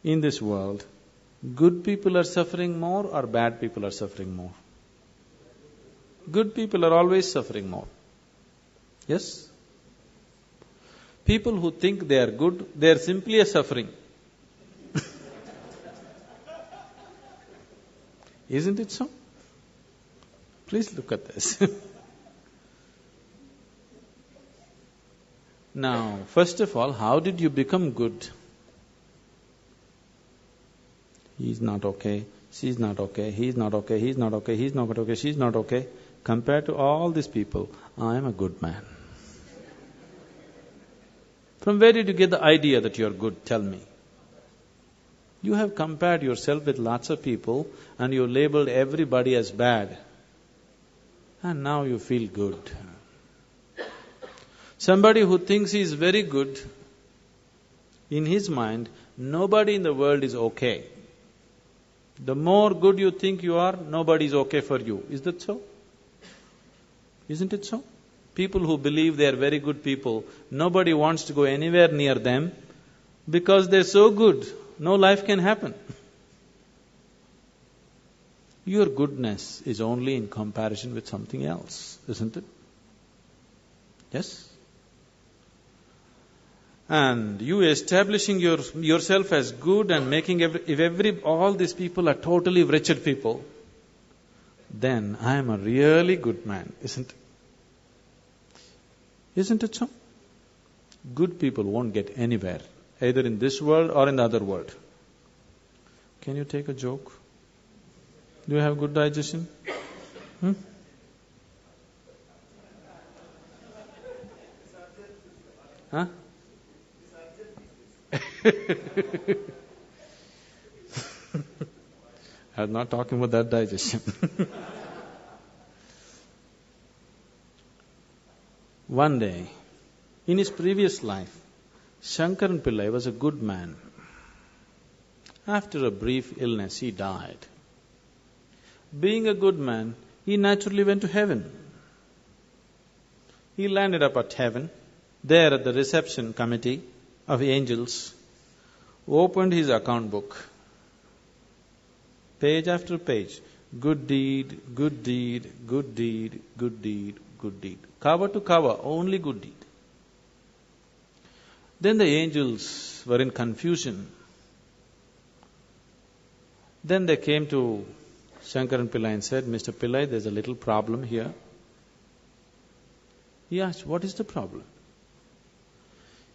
in this world, good people are suffering more or bad people are suffering more? Good people are always suffering more. Yes? People who think they are good, they are simply a suffering. Isn't it so? Please look at this. Now, first of all, how did you become good? He's not okay, she's not okay, he's not okay, he's not okay, he's not okay, she's not okay. Compared to all these people, I am a good man. From where did you get the idea that you're good? Tell me. You have compared yourself with lots of people and you labeled everybody as bad. And now you feel good. Somebody who thinks he is very good, in his mind, nobody in the world is okay. The more good you think you are, nobody is okay for you. Is that so? Isn't it so? People who believe they are very good people, nobody wants to go anywhere near them because they're so good, no life can happen. Your goodness is only in comparison with something else, isn't it? Yes? And you establishing yourself as good and making all these people are totally wretched people, then I am a really good man, isn't it? Isn't it so? Good people won't get anywhere, either in this world or in the other world. Can you take a joke? Do you have good digestion? Huh? I'm not talking about that digestion. One day, in his previous life, Shankaran Pillai was a good man. After a brief illness, he died. Being a good man, he naturally went to heaven. He landed up at heaven, there at the reception committee of angels, opened his account book. Page after page, good deed, good deed, good deed, good deed, good deed. Cover to cover, only good deed. Then the angels were in confusion. Then they came to Shankaran Pillai and said, Mr. Pillai, there's a little problem here. He asked, what is the problem?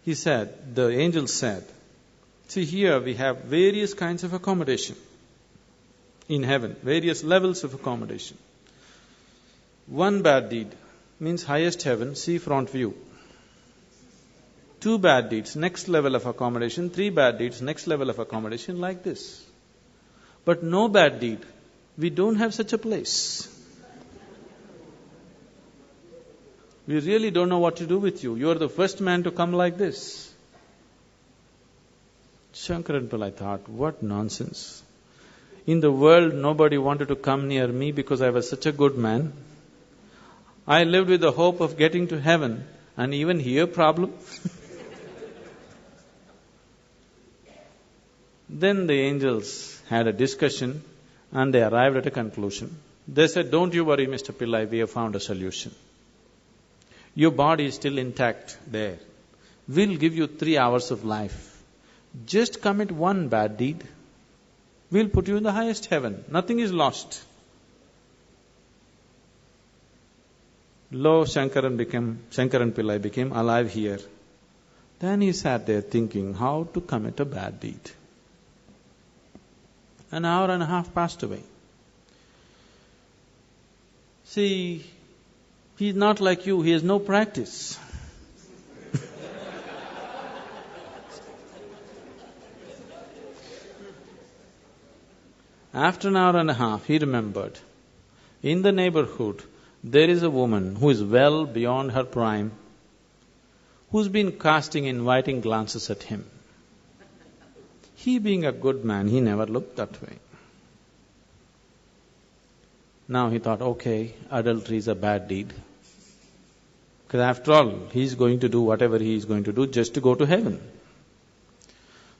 The angels said, see here we have various kinds of accommodation in heaven, various levels of accommodation. One bad deed means highest heaven, sea front view. 2 bad deeds, next level of accommodation. 3 bad deeds, next level of accommodation, like this. But no bad deed, we don't have such a place. We really don't know what to do with you. You are the first man to come like this. Shankaran Pillai thought, what nonsense. In the world, nobody wanted to come near me because I was such a good man. I lived with the hope of getting to heaven, and even here problem. Then the angels had a discussion and they arrived at a conclusion. They said, don't you worry, Mr. Pillai, we have found a solution. Your body is still intact there. We'll give you 3 hours of life. Just commit one bad deed. We'll put you in the highest heaven. Nothing is lost. Lo, Shankaran Pillai became alive here. Then he sat there thinking how to commit a bad deed. An hour and a half passed away. See, he's not like you, he has no practice. After an hour and a half, he remembered, in the neighborhood, there is a woman who is well beyond her prime, who's been casting inviting glances at him. He being a good man, he never looked that way. Now he thought, okay, adultery is a bad deed. Because after all, he's going to do whatever he is going to do just to go to heaven.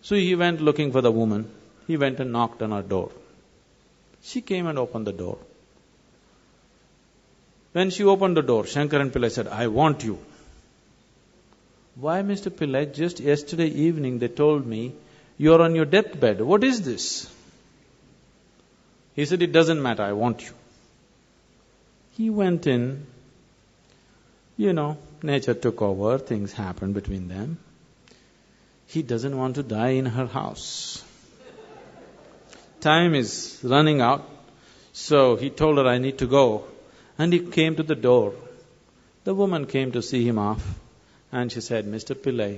So he went looking for the woman. He went and knocked on her door. She came and opened the door. When she opened the door, Shankaran Pillai said, "I want you." "Why, Mr. Pillai, just yesterday evening they told me you're on your deathbed. What is this?" He said, "It doesn't matter, I want you." He went in, nature took over, things happened between them. He doesn't want to die in her house. Time is running out, so he told her, "I need to go." And he came to the door. The woman came to see him off, and she said, "Mr. Pillai,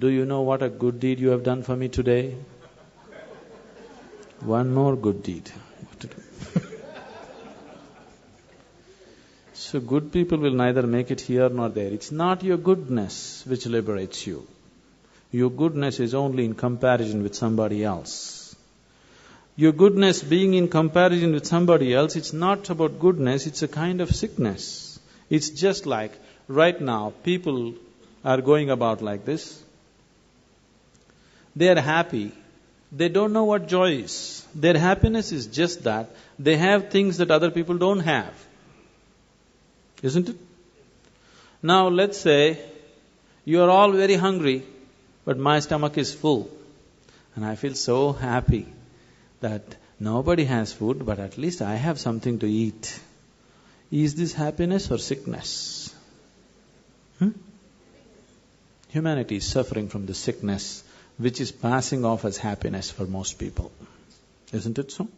do you know what a good deed you have done for me today?" "One more good deed." What to do? So good people will neither make it here nor there. It's not your goodness which liberates you. Your goodness is only in comparison with somebody else. Your goodness being in comparison with somebody else, it's not about goodness, it's a kind of sickness. It's just like right now people are going about like this. They are happy. They don't know what joy is. Their happiness is just that they have things that other people don't have. Isn't it? Now let's say you are all very hungry, but my stomach is full. And I feel so happy that nobody has food, but at least I have something to eat. Is this happiness or sickness? Humanity is suffering from the sickness which is passing off as happiness for most people. Isn't it so?